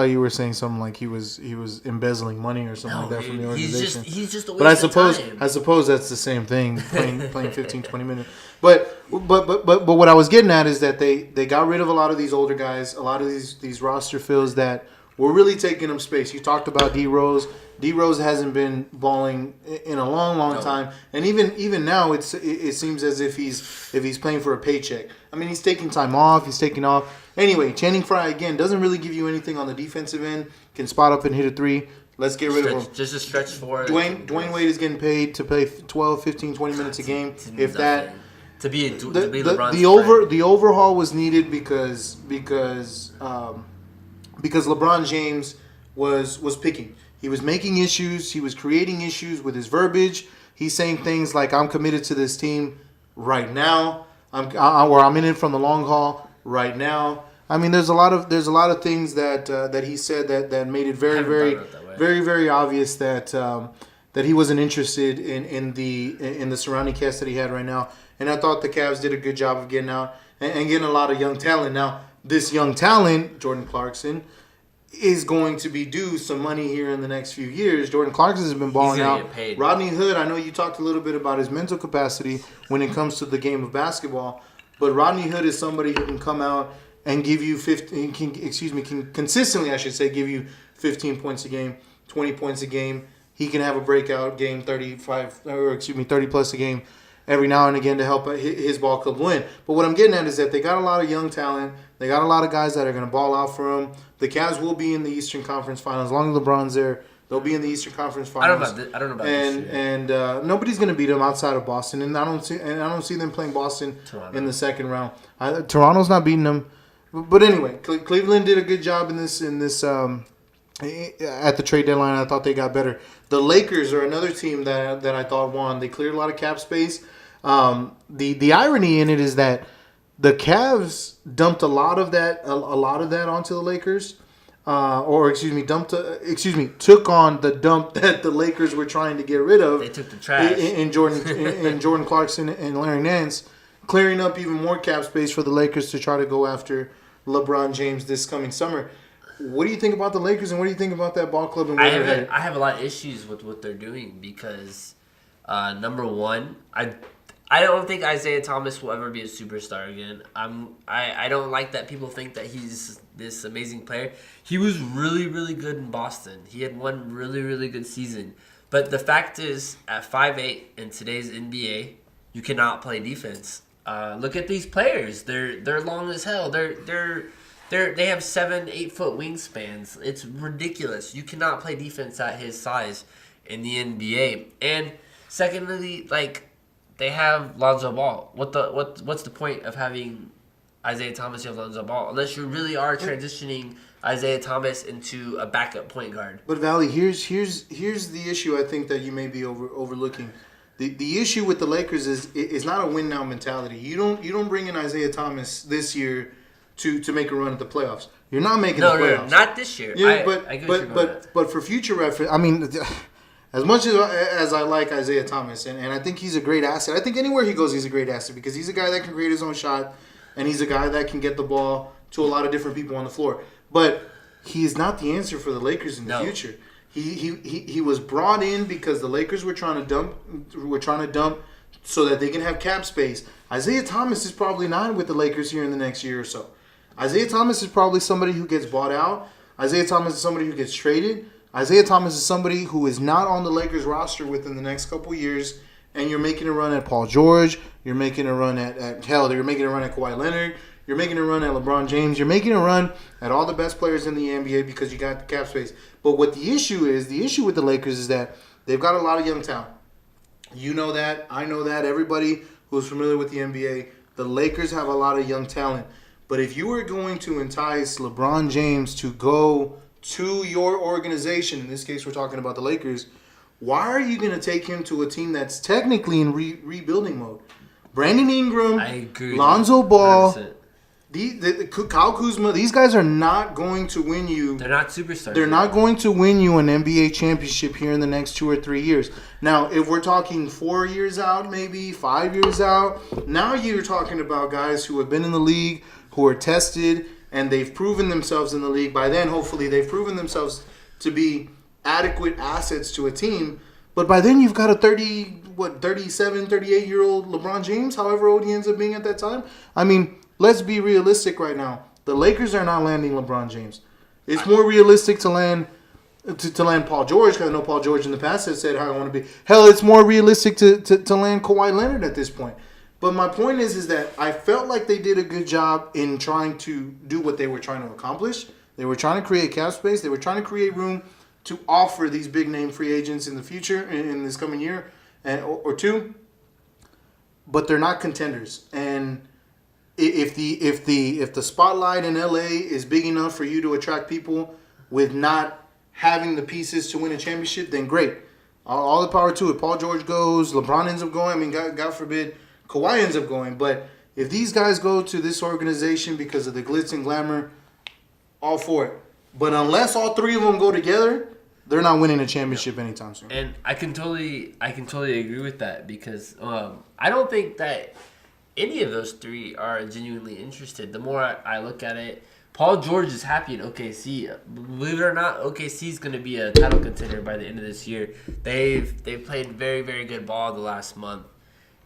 [SPEAKER 1] you were saying something like he was embezzling money or something like that from the organization.
[SPEAKER 3] He's just a waste of time.
[SPEAKER 1] I suppose that's the same thing, playing 15, 20 minutes. But what I was getting at is that they got rid of a lot of these older guys, a lot of these roster fills that were really taking up space. You talked about D Rose. D Rose hasn't been balling in a long time, and even now it seems as if he's playing for a paycheck. I mean, he's taking time off. He's taking off. Anyway, Channing Frye again doesn't really give you anything on the defensive end. Can spot up and hit a 3. Let's get rid of him.
[SPEAKER 3] Just a stretch forward.
[SPEAKER 1] Dwayne Wade is getting paid to play 12, 15, 20 minutes a game. If that.
[SPEAKER 3] To be LeBron's
[SPEAKER 1] the overhaul was needed because LeBron James was picking. He was making issues. He was creating issues with his verbiage. He's saying things like, "I'm committed to this team right now. I'm in it from the long haul right now." I mean, there's a lot of things that he said that made it very obvious that he wasn't interested in the surrounding cast that he had right now. And I thought the Cavs did a good job of getting out and getting a lot of young talent. Now, this young talent, Jordan Clarkson, is going to be due some money here in the next few years. Jordan Clarkson has been balling out. Rodney Hood, I know you talked a little bit about his mental capacity when it comes to the game of basketball, but Rodney Hood is somebody who can come out and give you can consistently, I should say, give you 15 points a game, 20 points a game. He can have a breakout game, 30 plus a game every now and again to help his ball club win. But what I'm getting at is that they got a lot of young talent. They got a lot of guys that are going to ball out for them. The Cavs will be in the Eastern Conference Finals. As long as LeBron's there, they'll be in the Eastern Conference Finals.
[SPEAKER 3] I don't know about this year.
[SPEAKER 1] And nobody's going to beat them outside of Boston. And I don't see them playing Boston in the second round. Toronto's not beating them. But anyway, Cleveland did a good job in this at the trade deadline. I thought they got better. The Lakers are another team that I thought won. They cleared a lot of cap space. The irony in it is that the Cavs dumped a lot of that onto the Lakers. took on the dump that the Lakers were trying to get rid of.
[SPEAKER 3] They took the trash.
[SPEAKER 1] In Jordan Clarkson and Larry Nance, clearing up even more cap space for the Lakers to try to go after LeBron James this coming summer. What do you think about the Lakers, and what do you think about that ball club and where they're headed?
[SPEAKER 3] I have a lot of issues with what they're doing because, number one, I don't think Isaiah Thomas will ever be a superstar again. I don't like that people think that he's this amazing player. He was really, really good in Boston. He had one really, really good season. But the fact is, at 5'8" in today's NBA, you cannot play defense. Look at these players. They're long as hell. They have 7-8 foot wingspans. It's ridiculous. You cannot play defense at his size in the NBA. And secondly, like, they have Lonzo Ball. What's the point of having Isaiah Thomas? You have Lonzo Ball, unless you really are transitioning Isaiah Thomas into a backup point guard.
[SPEAKER 1] But Valley, here's the issue. I think that you may be overlooking. The issue with the Lakers is not a win now mentality. You don't bring in Isaiah Thomas this year to make a run at the playoffs. You're not making the playoffs.
[SPEAKER 3] No, not this year.
[SPEAKER 1] Yeah, but for future reference, I mean, as much as I like Isaiah Thomas, and I think he's a great asset. I think anywhere he goes, he's a great asset because he's a guy that can create his own shot, and he's a guy that can get the ball to a lot of different people on the floor. But he is not the answer for the Lakers in the future. He was brought in because the Lakers were trying to dump so that they can have cap space. Isaiah Thomas is probably not with the Lakers here in the next year or so. Isaiah Thomas is probably somebody who gets bought out. Isaiah Thomas is somebody who gets traded. Isaiah Thomas is somebody who is not on the Lakers roster within the next couple years, and you're making a run at Paul George. You're making a run at you're making a run at Kawhi Leonard. You're making a run at LeBron James. You're making a run at all the best players in the NBA because you got the cap space. But what the issue with the Lakers is that they've got a lot of young talent. You know that. I know that. Everybody who's familiar with the NBA, the Lakers have a lot of young talent. But if you were going to entice LeBron James to go to your organization, in this case we're talking about the Lakers, why are you going to take him to a team that's technically in rebuilding mode? Brandon Ingram, Lonzo Ball, Kyle Kuzma, these guys are not going to win you.
[SPEAKER 3] They're not superstars.
[SPEAKER 1] They're not going to win you an NBA championship here in the next 2 or 3 years. Now, if we're talking 4 years out, maybe 5 years out, now you're talking about guys who have been in the league, who are tested, and they've proven themselves in the league. By then, hopefully, they've proven themselves to be adequate assets to a team. But by then, you've got a 37, 38-year-old LeBron James, however old he ends up being at that time. I mean, let's be realistic right now. The Lakers are not landing LeBron James. It's more realistic to land Paul George, because I know Paul George in the past has said how I want to be. Hell, it's more realistic to land Kawhi Leonard at this point. But my point is that I felt like they did a good job in trying to do what they were trying to accomplish. They were trying to create cap space. They were trying to create room to offer these big-name free agents in the future, in this coming year or two. But they're not contenders. And if the spotlight in LA is big enough for you to attract people with not having the pieces to win a championship, then great. All the power to it. Paul George goes. LeBron ends up going. I mean, God forbid Kawhi ends up going. But if these guys go to this organization because of the glitz and glamour, all for it. But unless all three of them go together, they're not winning a championship anytime soon.
[SPEAKER 3] And I can totally agree with that because I don't think that any of those three are genuinely interested. The more I look at it, Paul George is happy in OKC. Believe it or not, OKC is going to be a title contender by the end of this year. They've played very, very good ball the last month.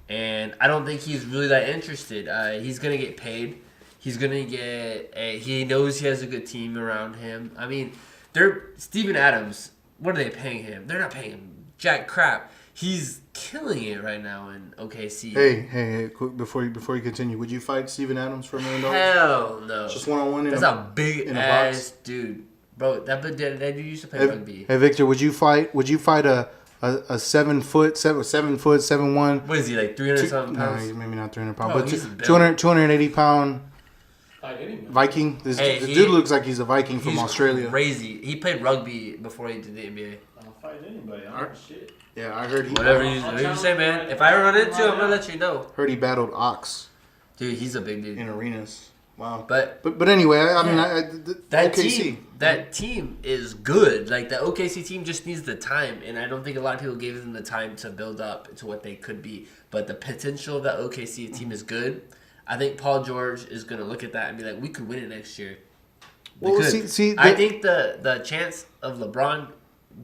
[SPEAKER 3] And I don't think he's really that interested. He's going to get paid. He's going to get he knows he has a good team around him. I mean, Steven Adams, what are they paying him? They're not paying him jack crap. He's killing it right now in OKC.
[SPEAKER 1] Hey, quick, before you continue, would you fight Steven Adams for $1 million?
[SPEAKER 3] Hell no.
[SPEAKER 1] Just one-on-one
[SPEAKER 3] That's a big ass dude. Bro, that dude used to play rugby.
[SPEAKER 1] Hey Victor, would you fight a 7 foot, 7'1"?
[SPEAKER 3] What is he, like 300 something pounds?
[SPEAKER 1] No, he's maybe not 300 pounds, but 280 pound Viking. This dude looks like he's a Viking from Australia.
[SPEAKER 3] Crazy. He played rugby before he did the NBA.
[SPEAKER 2] I'll fight anybody. I don't shit.
[SPEAKER 1] Yeah, I heard he.
[SPEAKER 3] Whatever you say, man. If I run into him, I'm gonna let you know.
[SPEAKER 1] Heard he battled Ox.
[SPEAKER 3] Dude, he's a big dude.
[SPEAKER 1] In arenas. Wow.
[SPEAKER 3] But
[SPEAKER 1] anyway, I mean,
[SPEAKER 3] that
[SPEAKER 1] OKC.
[SPEAKER 3] that team is good. Like the OKC team just needs the time, and I don't think a lot of people gave them the time to build up to what they could be. But the potential of that OKC team is good. I think Paul George is going to look at that and be like, we could win it next year.
[SPEAKER 1] Well,
[SPEAKER 3] I think the chance of LeBron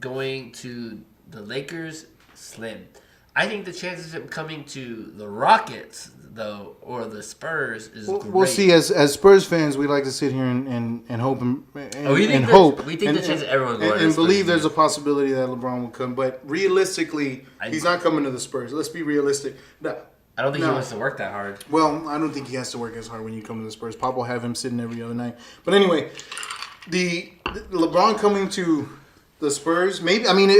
[SPEAKER 3] going to the Lakers, slim. I think the chances of him coming to the Rockets, though, or the Spurs is great.
[SPEAKER 1] We'll see. As Spurs fans, we like to sit here and hope and hope.
[SPEAKER 3] We think the chance of everyone going
[SPEAKER 1] and believe there's a possibility that LeBron will come. But realistically, he's not coming to the Spurs. Let's be realistic. No.
[SPEAKER 3] I don't think he wants to work that hard.
[SPEAKER 1] Well, I don't think he has to work as hard when you come to the Spurs. Pop will have him sitting every other night. But anyway, the LeBron coming to the Spurs, maybe. I mean,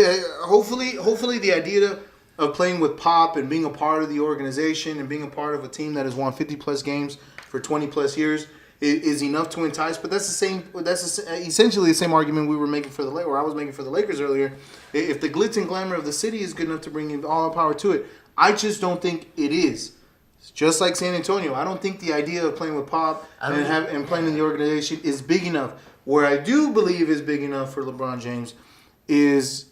[SPEAKER 1] hopefully, the idea of playing with Pop and being a part of the organization and being a part of a team that has won 50+ games for 20+ years is enough to entice. But that's the same. That's essentially the same argument we were making for or I was making for the Lakers earlier. If the glitz and glamour of the city is good enough to bring in all the power to it. I just don't think it is. It's just like San Antonio. I don't think the idea of playing with Pop and playing in the organization is big enough. Where I do believe is big enough for LeBron James is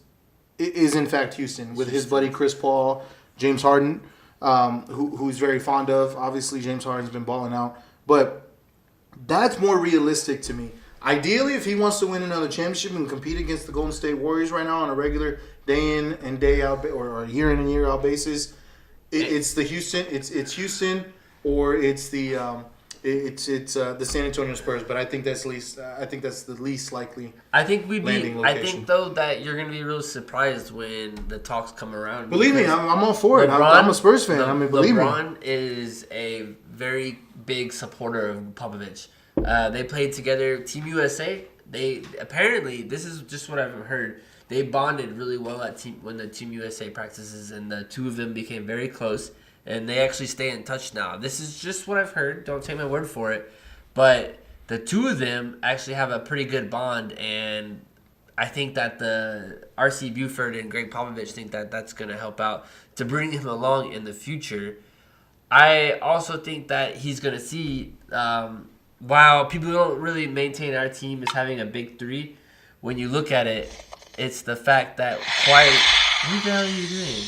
[SPEAKER 1] in fact Houston with his buddy Chris Paul, James Harden, who's very fond of. Obviously, James Harden's been balling out, but that's more realistic to me. Ideally, if he wants to win another championship and compete against the Golden State Warriors right now on a regular day in and day out or year in and year out basis, it's the Houston. It's Houston or it's the San Antonio Spurs. But I think that's least. I think that's the least likely.
[SPEAKER 3] I think
[SPEAKER 1] location.
[SPEAKER 3] I think though that you're gonna be really surprised when the talks come around.
[SPEAKER 1] Believe me, I'm all for it. I'm a Spurs fan. Believe me.
[SPEAKER 3] LeBron is a very big supporter of Popovich. They played together, Team USA. They apparently, this is just what I've heard. They bonded really well when the Team USA practices, and the two of them became very close. And they actually stay in touch now. This is just what I've heard. Don't take my word for it, but the two of them actually have a pretty good bond, and I think that the R.C. Buford and Greg Popovich think that that's going to help out to bring him along in the future. I also think that he's going to see. While people don't really maintain our team as having a big three, when you look at it, it's the fact that what the hell are you doing?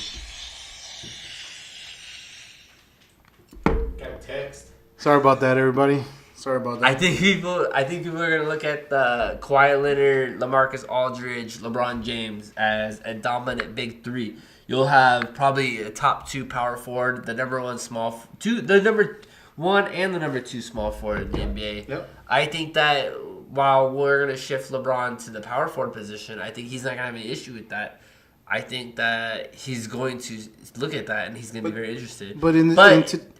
[SPEAKER 5] Got a text.
[SPEAKER 1] Sorry about that, everybody. Sorry about that.
[SPEAKER 3] I think people are gonna look at the Kawhi Leonard, LaMarcus Aldridge, LeBron James as a dominant big three. You'll have probably a top 2 power forward, the number 1 the number 1 and the number 2 small forward in the NBA.
[SPEAKER 1] Yep.
[SPEAKER 3] I think that while we're going to shift LeBron to the power forward position, I think he's not going to have any issue with that. I think that he's going to look at that and he's going to be very interested.
[SPEAKER 1] But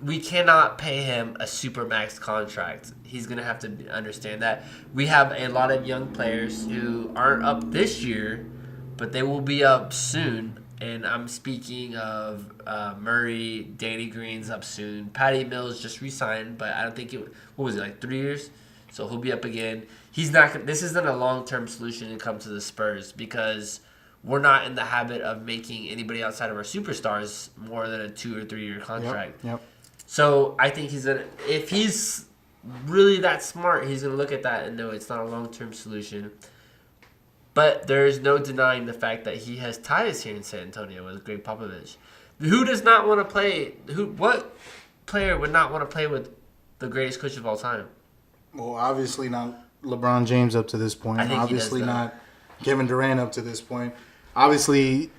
[SPEAKER 3] we cannot pay him a super max contract. He's going to have to understand that. We have a lot of young players who aren't up this year, but they will be up soon. And I'm speaking of Murray, Danny Green's up soon. Patty Mills just re-signed, but I don't think what was it, like 3 years? So he'll be up again. This isn't a long-term solution to come to the Spurs because we're not in the habit of making anybody outside of our superstars more than a 2 or 3 year contract.
[SPEAKER 1] Yep.
[SPEAKER 3] So I think if he's really that smart, he's gonna look at that and know it's not a long-term solution. But there is no denying the fact that he has ties here in San Antonio with Greg Popovich. Who does not want to play? What player would not want to play with the greatest coach of all time?
[SPEAKER 1] Well, obviously not LeBron James up to this point.
[SPEAKER 3] I think
[SPEAKER 1] Obviously
[SPEAKER 3] he does,
[SPEAKER 1] not Kevin Durant up to this point. Obviously,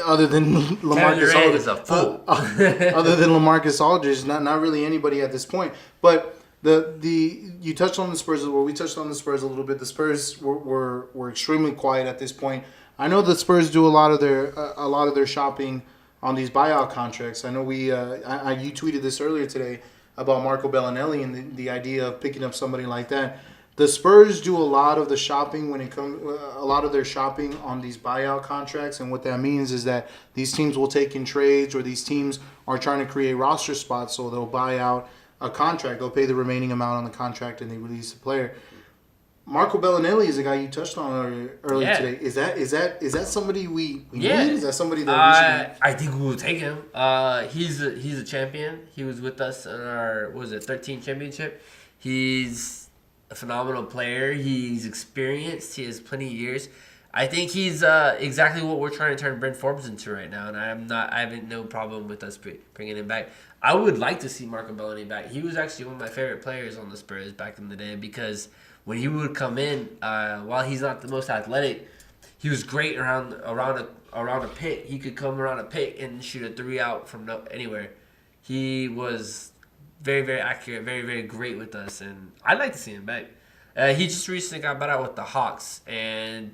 [SPEAKER 1] other than LaMarcus Aldridge,
[SPEAKER 3] is a fool.
[SPEAKER 1] Other than LaMarcus Aldridge, not really anybody at this point. But you touched on the Spurs. Well, we touched on the Spurs a little bit. The Spurs were extremely quiet at this point. I know the Spurs do a lot of their shopping on these buyout contracts. I know you tweeted this earlier today about Marco Belinelli and the idea of picking up somebody like that. The Spurs do a lot of the shopping a lot of their shopping on these buyout contracts, and what that means is that these teams will take in trades, or these teams are trying to create roster spots, so they'll buy out a contract. They'll pay the remaining amount on the contract, and they release the player. Marco Belinelli is a guy you touched on earlier today. Is that somebody we need? Is that somebody that we should?
[SPEAKER 3] I think we will take him. He's a champion. He was with us in our 13 championship. He's a phenomenal player. He's experienced. He has plenty of years. I think he's exactly what we're trying to turn Brent Forbes into right now, and I haven't no problem with us bringing him back. I would like to see Marco Belinelli back. He was actually one of my favorite players on the Spurs back in the day because when he would come in, while he's not the most athletic, he was great around a pick. He could come around a pick and shoot a 3 out from anywhere. He was very, very accurate, very, very great with us, and I'd like to see him back. He just recently got bought out with the Hawks, and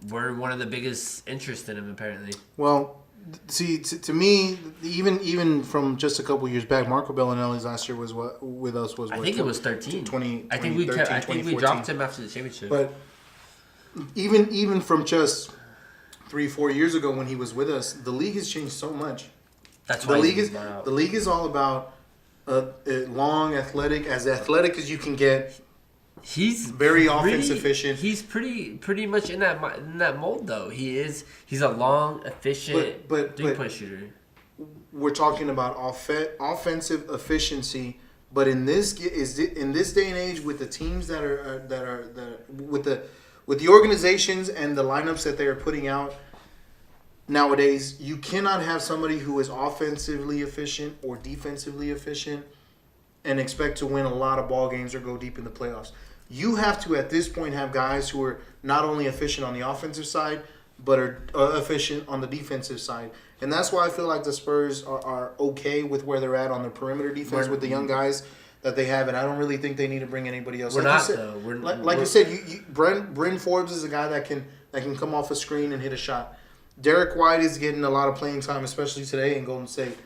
[SPEAKER 3] we're one of the biggest interest in him, apparently.
[SPEAKER 1] Well, see, to me, even from just a couple years back, Marco Bellinelli's last year was what with us was.
[SPEAKER 3] I think it was 13.
[SPEAKER 1] 20,
[SPEAKER 3] I think we dropped him after the championship.
[SPEAKER 1] But even from just 3-4 years ago when he was with us, the league has changed so much.
[SPEAKER 3] That's why
[SPEAKER 1] the league is all about long, athletic as you can get.
[SPEAKER 3] He's
[SPEAKER 1] very offense efficient.
[SPEAKER 3] He's pretty much in that mold though. He's a long, efficient three-point shooter.
[SPEAKER 1] We're talking about offensive efficiency, but in this day and age with the teams that are with the organizations and the lineups that they are putting out nowadays, you cannot have somebody who is offensively efficient or defensively efficient and expect to win a lot of ball games or go deep in the playoffs. You have to, at this point, have guys who are not only efficient on the offensive side, but are efficient on the defensive side. And that's why I feel like the Spurs are okay with where they're at on the perimeter defense with the young guys that they have. And I don't really think they need to bring anybody else. Like you said, Brent Forbes is a guy that can come off a screen and hit a shot. DWade is getting a lot of playing time, especially today in Golden State.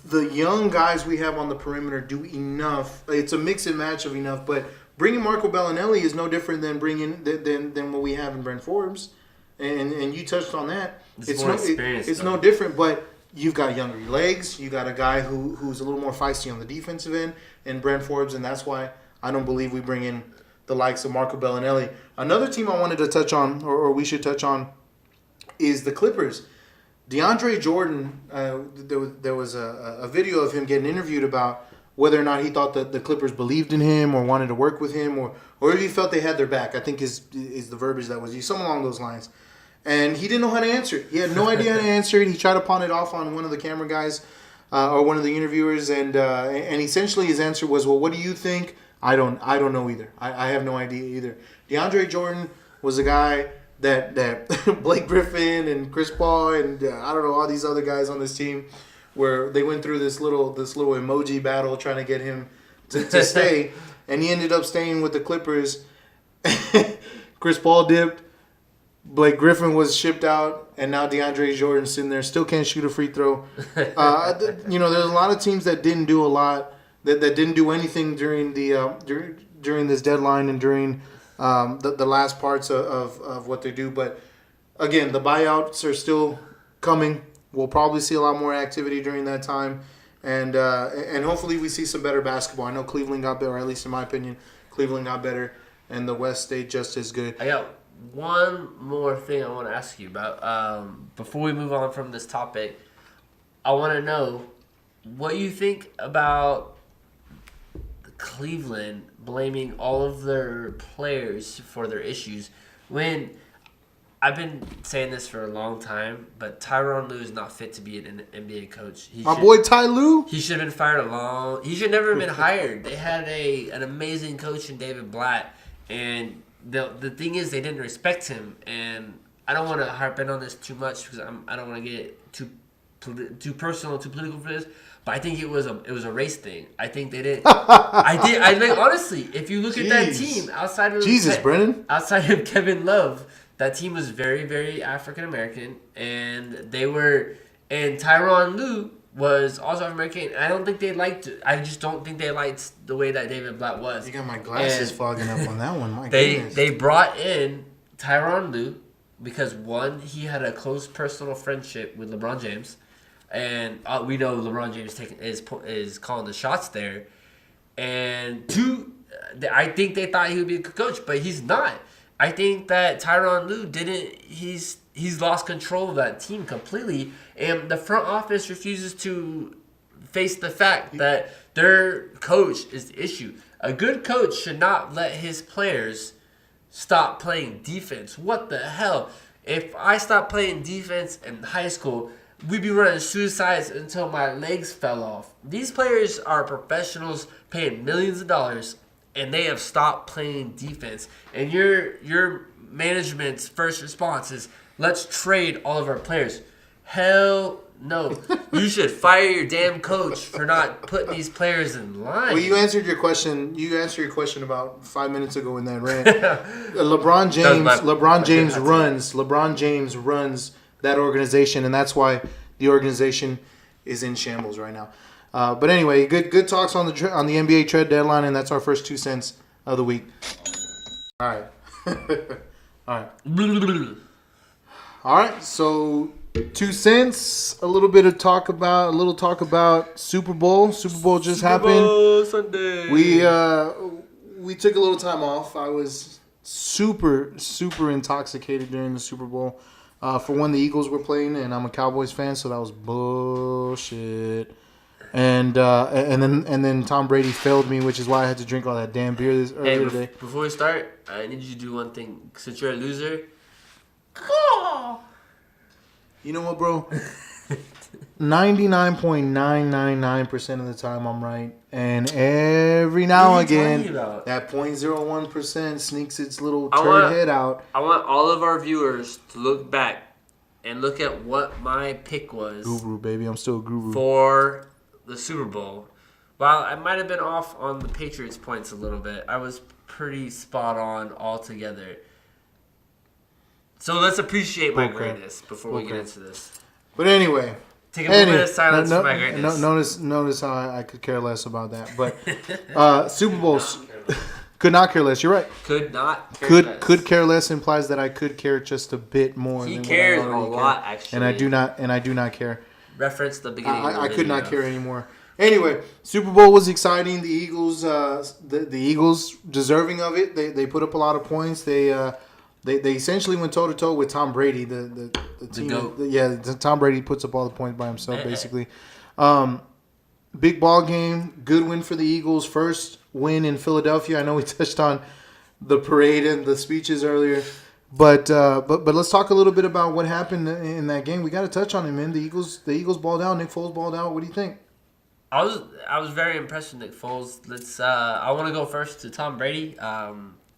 [SPEAKER 1] The young guys we have on the perimeter do enough. It's a mix and match of enough, but bringing Marco Belinelli is no different than than what we have in Brent Forbes, and you touched on that. It's no different, but you've got younger legs. You got a guy who's a little more feisty on the defensive end, and Brent Forbes, and that's why I don't believe we bring in the likes of Marco Belinelli. Another team I wanted to touch on, or we should touch on, is the Clippers. DeAndre Jordan, there was a video of him getting interviewed about whether or not he thought that the Clippers believed in him or wanted to work with him or if he felt they had their back. I think is the verbiage that was used, something along those lines. And he didn't know how to answer it. He had no idea how to answer it. He tried to pawn it off on one of the camera guys or one of the interviewers, and essentially his answer was, "Well, what do you think?" I don't know either. I have no idea either. DeAndre Jordan was a guy that Blake Griffin and Chris Paul and I don't know, all these other guys on this team, where they went through this little emoji battle trying to get him to stay, and he ended up staying with the Clippers. Chris Paul dipped, Blake Griffin was shipped out, and now DeAndre Jordan's sitting there, still can't shoot a free throw. There's a lot of teams that didn't do a lot, that didn't do anything during the during this deadline and during the last parts of what they do. But again, the buyouts are still coming. We'll probably see a lot more activity during that time, and hopefully we see some better basketball. I know Cleveland got better, or at least in my opinion, Cleveland got better, and the West stayed just as good.
[SPEAKER 3] I got one more thing I want to ask you about. Before we move on from this topic, I want to know what you think about Cleveland blaming all of their players for their issues. When I've been saying this for a long time, but Tyronn Lue is not fit to be an NBA coach.
[SPEAKER 1] My boy Ty Lue?
[SPEAKER 3] He should have been fired he should never have been hired. They had an amazing coach in David Blatt, and the thing is they didn't respect him. And I don't want to harp in on this too much because I don't want to get too personal, too political for this. But I think it was a race thing. I think they didn't. I think honestly, if you look at that team outside of Kevin Love, that team was very, very African American, and Tyronn Lue was also African American. I don't think they liked it. I just don't think they liked the way that David Blatt was.
[SPEAKER 1] You got my glasses fogging up on that one. My goodness.
[SPEAKER 3] They brought in Tyronn Lue because one, he had a close personal friendship with LeBron James. And we know LeBron James is calling the shots there. And two, I think they thought he would be a good coach, but he's not. I think that Tyronn Lue he's lost control of that team completely. And the front office refuses to face the fact that their coach is the issue. A good coach should not let his players stop playing defense. What the hell? If I stopped playing defense in high school, we'd be running suicides until my legs fell off. These players are professionals paying millions of dollars, and they have stopped playing defense. And your management's first response is, let's trade all of our players. Hell no. You should fire your damn coach for not putting these players in line.
[SPEAKER 1] Well, you answered your question. You answered your question about 5 minutes ago in that rant. LeBron James runs that organization, and that's why the organization is in shambles right now. But anyway, good talks on the NBA trade deadline, and that's our first 2 cents of the week. All right. All right. So 2 cents. A little talk about Super Bowl. Super Bowl just happened.
[SPEAKER 3] Sunday.
[SPEAKER 1] We took a little time off. I was super intoxicated during the Super Bowl. For one, the Eagles were playing, and I'm a Cowboys fan, so that was bullshit. And then Tom Brady failed me, which is why I had to drink all that damn beer earlier today.
[SPEAKER 3] Before we start, I need you to do one thing. Since you're a loser,
[SPEAKER 1] you know what, bro? 99.999% of the time I'm right, and every now and again that 0.01% sneaks its little turd head out.
[SPEAKER 3] I want all of our viewers to look back and look at what my pick was.
[SPEAKER 1] Guru, baby, I'm still a guru
[SPEAKER 3] for the Super Bowl. While I might have been off on the Patriots points a little bit, I was pretty spot on altogether. So let's appreciate my greatness before we get into this.
[SPEAKER 1] But anyway,
[SPEAKER 3] take a little bit of silence for my greatness.
[SPEAKER 1] Notice how I could care less about that. But Super Bowls could not care less. You're right.
[SPEAKER 3] Could not care less.
[SPEAKER 1] Could care less implies that I could care just a bit more.
[SPEAKER 3] He cares a lot, actually.
[SPEAKER 1] And I do not care.
[SPEAKER 3] Reference the beginning.
[SPEAKER 1] I could not care anymore. Anyway, Super Bowl was exciting. The Eagles, the Eagles, deserving of it. They put up a lot of points. They essentially went toe to toe with Tom Brady. The team,
[SPEAKER 3] GOAT.
[SPEAKER 1] Tom Brady puts up all the points by himself, basically. Big ball game, good win for the Eagles. First win in Philadelphia. I know we touched on the parade and the speeches earlier, but let's talk a little bit about what happened in that game. We got to touch on it, man. The Eagles balled out. Nick Foles balled out. What do you think?
[SPEAKER 3] I was very impressed with Nick Foles. I want to go first to Tom Brady.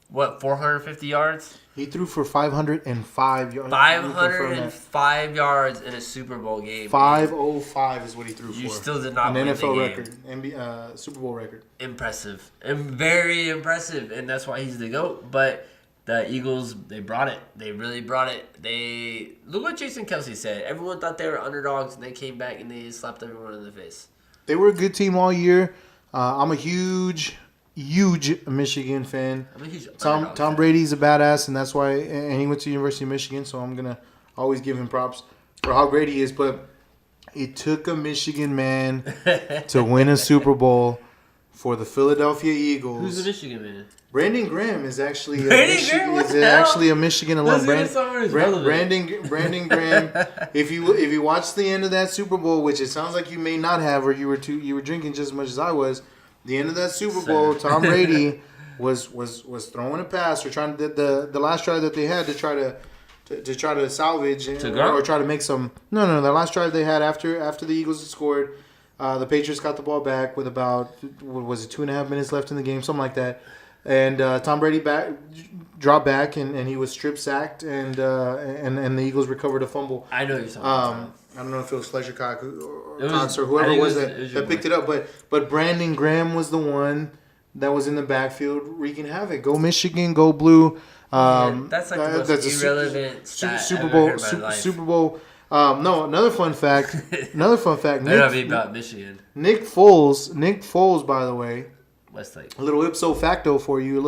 [SPEAKER 3] 450 yards?
[SPEAKER 1] He threw for 505 yards.
[SPEAKER 3] 505 yards in a Super Bowl game.
[SPEAKER 1] 505 is what he threw for.
[SPEAKER 3] You still did not
[SPEAKER 1] win
[SPEAKER 3] the
[SPEAKER 1] NFL
[SPEAKER 3] game.
[SPEAKER 1] record, Super Bowl record.
[SPEAKER 3] Impressive. And very impressive. And that's why he's the GOAT. But the Eagles, they brought it. They really brought it. Look what Jason Kelce said. Everyone thought they were underdogs, and they came back and they slapped everyone in the face.
[SPEAKER 1] They were a good team all year. I'm a huge Michigan fan.
[SPEAKER 3] I'm a huge
[SPEAKER 1] Tom Brady's a badass, and that's why. And he went to University of Michigan, so I'm gonna always give him props for how great he is. But it took a Michigan man to win a Super Bowl for the Philadelphia Eagles.
[SPEAKER 3] Who's the Michigan man?
[SPEAKER 1] Brandon Graham is actually a Michigan alum. Brandon Graham. If you watch the end of that Super Bowl, which it sounds like you may not have, or you were drinking just as much as I was. The end of that Super Bowl, Tom Brady was throwing a pass or trying to the last drive that they had to try to salvage or try to make some. No. The last drive they had after the Eagles had scored, the Patriots got the ball back with about 2.5 minutes left in the game, something like that. And Tom Brady dropped back and he was strip sacked and the Eagles recovered a fumble.
[SPEAKER 3] I know you're talking about.
[SPEAKER 1] I don't know if it was Fletcher Cox or whoever it was that picked it up, but Brandon Graham was the one that was in the backfield wreaking havoc. Go Michigan, go Blue.
[SPEAKER 3] That's like the most irrelevant
[SPEAKER 1] Super Bowl. Super Bowl. No, another fun fact.
[SPEAKER 3] That'll be about Michigan.
[SPEAKER 1] Nick Foles, by the way.
[SPEAKER 3] Westlake.
[SPEAKER 1] A little ipso facto for you.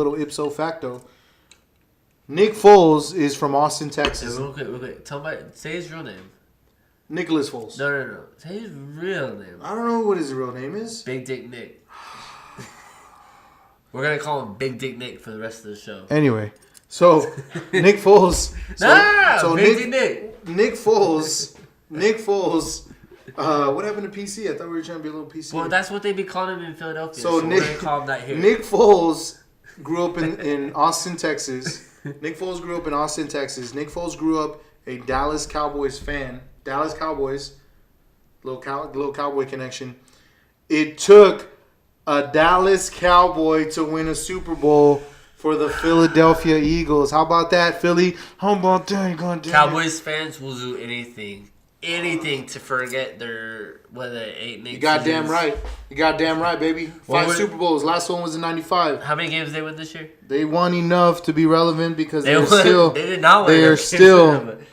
[SPEAKER 1] Nick Foles is from Austin, Texas.
[SPEAKER 3] Real quick. Say his real name.
[SPEAKER 1] Nicholas Foles.
[SPEAKER 3] No. Say his real name.
[SPEAKER 1] I don't know what his real name is.
[SPEAKER 3] Big Dick Nick. We're going to call him Big Dick Nick for the rest of the show.
[SPEAKER 1] Anyway, so Nick Foles.
[SPEAKER 3] Big Dick Nick.
[SPEAKER 1] Nick Foles What happened to PC? I thought we were trying to be a little PC.
[SPEAKER 3] Well, that's what they be calling him in Philadelphia.
[SPEAKER 1] So
[SPEAKER 3] we're gonna call him that here.
[SPEAKER 1] Nick Foles grew up in Austin, Texas. Nick Foles grew up in Austin, Texas. Nick Foles grew up a Dallas Cowboys fan. Dallas Cowboys, little Cowboy connection. It took a Dallas Cowboy to win a Super Bowl for the Philadelphia Eagles. How about that, Philly? How about that? You gonna do
[SPEAKER 3] Cowboys fans will do anything to forget their whether 8
[SPEAKER 1] You goddamn right. You goddamn right, baby. 5 Super Bowls. Last one was in '95.
[SPEAKER 3] How many games they win this year?
[SPEAKER 1] They won enough to be relevant because
[SPEAKER 3] They did not win.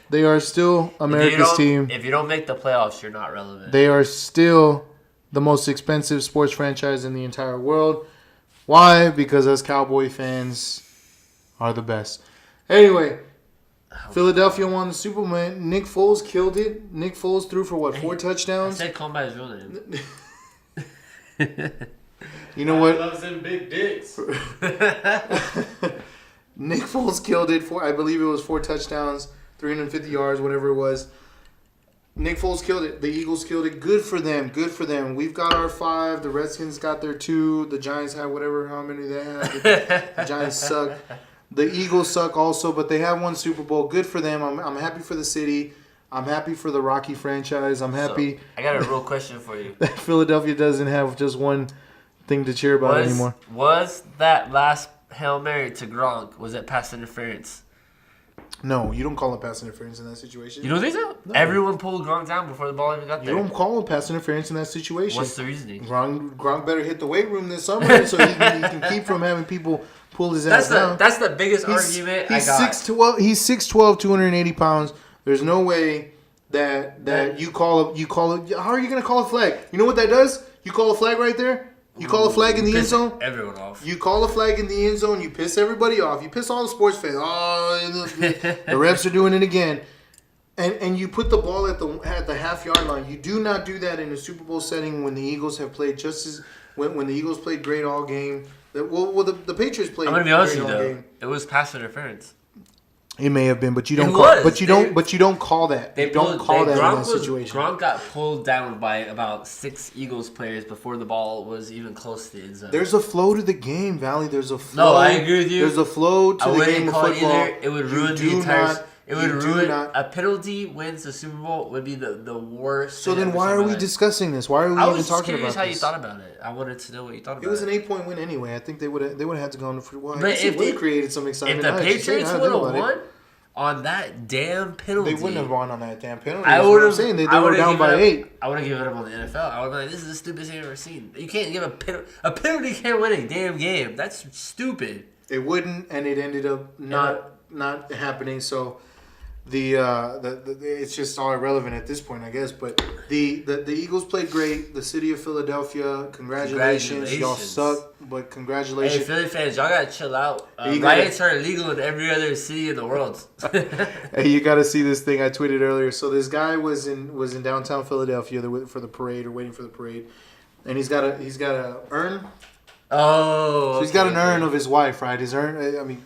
[SPEAKER 1] They are still America's team.
[SPEAKER 3] If you don't make the playoffs, you're not relevant.
[SPEAKER 1] They are still the most expensive sports franchise in the entire world. Why? Because us Cowboy fans are the best. Anyway, Philadelphia won the Super Bowl. Man. Nick Foles killed it. Nick Foles threw for 4 touchdowns?
[SPEAKER 3] I said call him by his real name.
[SPEAKER 1] You know what?
[SPEAKER 2] He loves them big dicks.
[SPEAKER 1] Nick Foles killed it. I believe it was 4 touchdowns, 350 yards, whatever it was. Nick Foles killed it. The Eagles killed it. Good for them. Good for them. We've got our 5. The Redskins got their 2. The Giants have how many they have. The Giants suck. The Eagles suck also, but they have won Super Bowl. Good for them. I'm happy for the city. I'm happy for the Rocky franchise. I'm happy.
[SPEAKER 3] So, I got a real question for you.
[SPEAKER 1] That Philadelphia doesn't have just one thing to cheer about anymore.
[SPEAKER 3] Was that last Hail Mary to Gronk, was it pass interference?
[SPEAKER 1] No, you don't call it pass interference in that situation.
[SPEAKER 3] You don't think so? No. Everyone pulled Gronk down before the ball even got there.
[SPEAKER 1] You don't call it pass interference in that situation.
[SPEAKER 3] What's the reasoning?
[SPEAKER 1] Gronk better hit the weight room this summer so he can keep from having people pull his ass down.
[SPEAKER 3] That's the biggest argument I got.
[SPEAKER 1] He's 6'12", 280 pounds. There's no way that you call it. How are you going to call a flag? You know what that does? You call a flag right there. You call a flag in the end zone.
[SPEAKER 3] Everyone off.
[SPEAKER 1] You call a flag in the end zone. You piss everybody off. You piss all the sports fans. Oh, the refs are doing it again. And you put the ball at the half-yard line. You do not do that in a Super Bowl setting when the Eagles have played when the Eagles played great all game. The Patriots played.
[SPEAKER 3] I'm gonna be honest
[SPEAKER 1] great
[SPEAKER 3] with you
[SPEAKER 1] all
[SPEAKER 3] though.
[SPEAKER 1] game.
[SPEAKER 3] It was pass interference.
[SPEAKER 1] It may have been, but you don't.
[SPEAKER 3] But
[SPEAKER 1] you don't call that. You don't call that in that situation.
[SPEAKER 3] Gronk got pulled down by about 6 Eagles players before the ball was even close to the end zone.
[SPEAKER 1] There's a flow to the game, Valley. There's a flow.
[SPEAKER 3] No, I agree with you.
[SPEAKER 1] There's a flow to the game of football.
[SPEAKER 3] It would ruin the entire. It would ruin. A penalty wins the Super Bowl would be the worst.
[SPEAKER 1] So then, why are we discussing this? Why are we even talking about this?
[SPEAKER 3] I was curious how you thought about it. I wanted to know what you thought about it.
[SPEAKER 1] It was an 8-point win anyway. I think they would have had to go on the free. Well,
[SPEAKER 3] but if
[SPEAKER 1] they created some excitement,
[SPEAKER 3] if the Patriots would have won on that damn penalty,
[SPEAKER 1] they wouldn't have won on that damn penalty.
[SPEAKER 3] I would have.
[SPEAKER 1] Saying they were down by 8.
[SPEAKER 3] I would have given it up on the NFL. I would be like, this is the stupidest thing I've ever seen. You can't give a penalty can't win a damn game. That's stupid.
[SPEAKER 1] It wouldn't, and it ended up not happening. So. It's just all irrelevant at this point, I guess. But the Eagles played great. The city of Philadelphia, congratulations. Y'all suck, but congratulations.
[SPEAKER 3] Hey, Philly fans, y'all gotta chill out. Riots are illegal in every other city in the world.
[SPEAKER 1] Hey, you gotta see this thing I tweeted earlier. So this guy was in downtown Philadelphia for the parade or waiting for the parade, and he's got a urn.
[SPEAKER 3] Oh,
[SPEAKER 1] so he's got an urn of his wife, right? His urn. I mean.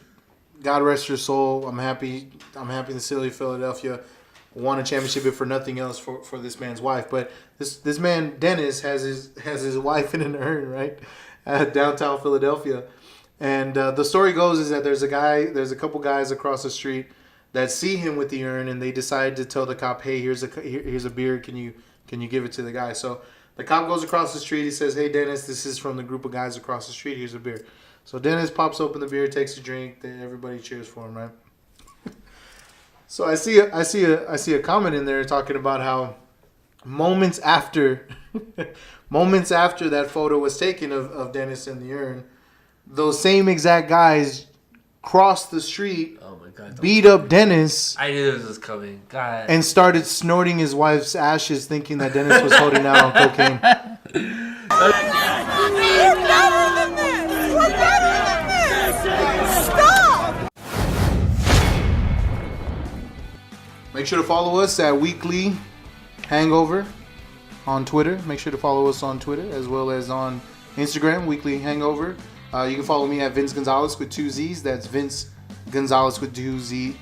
[SPEAKER 1] God rest your soul. I'm happy the city of Philadelphia won a championship if for nothing else for this man's wife. But this man Dennis has his wife in an urn right at downtown Philadelphia, and the story goes is that there's a couple guys across the street that see him with the urn and they decide to tell the cop, hey, here's a beer. Can you give it to the guy? So the cop goes across the street. He says, hey Dennis, this is from the group of guys across the street. Here's a beer. So Dennis pops open the beer, takes a drink. Then everybody cheers for him, right? So I see a comment in there talking about how moments after that photo was taken of Dennis in the urn, those same exact guys crossed the street, beat up Dennis.
[SPEAKER 3] I knew this was coming. God.
[SPEAKER 1] And started snorting his wife's ashes, thinking that Dennis was holding out on cocaine.
[SPEAKER 6] We're better than this! We're better than this! Stop!
[SPEAKER 1] Make sure to follow us at Weekly Hangover on Twitter. Make sure to follow us on Twitter as well as on Instagram, Weekly Hangover. You can follow me at Vince Gonzalez with 2 Z's. That's Vince Gonzalez with 2 Z's.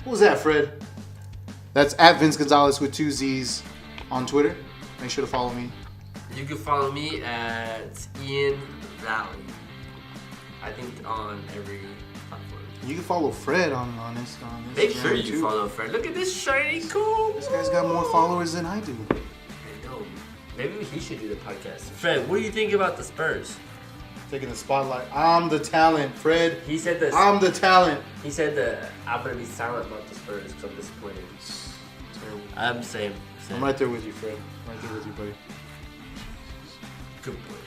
[SPEAKER 1] What was that, Fred? That's at Vince Gonzalez with 2 Z's on Twitter. Make sure to follow me.
[SPEAKER 3] You can follow me at Ian Valley. I think on every platform.
[SPEAKER 1] You can follow Fred on this.
[SPEAKER 3] Make sure you follow Fred. Look at this shiny cool.
[SPEAKER 1] This guy's got more followers than I do.
[SPEAKER 3] I know. Maybe he should do the podcast. Fred, what do you think about the Spurs?
[SPEAKER 1] Taking the spotlight. I'm the talent, Fred.
[SPEAKER 3] He said this.
[SPEAKER 1] I'm the talent.
[SPEAKER 3] He said that I'm gonna be silent about the Spurs because I'm disappointed.
[SPEAKER 1] Terrible.
[SPEAKER 3] I'm same.
[SPEAKER 1] I'm right there with you, Fred. Right there with you, buddy.
[SPEAKER 3] Good point.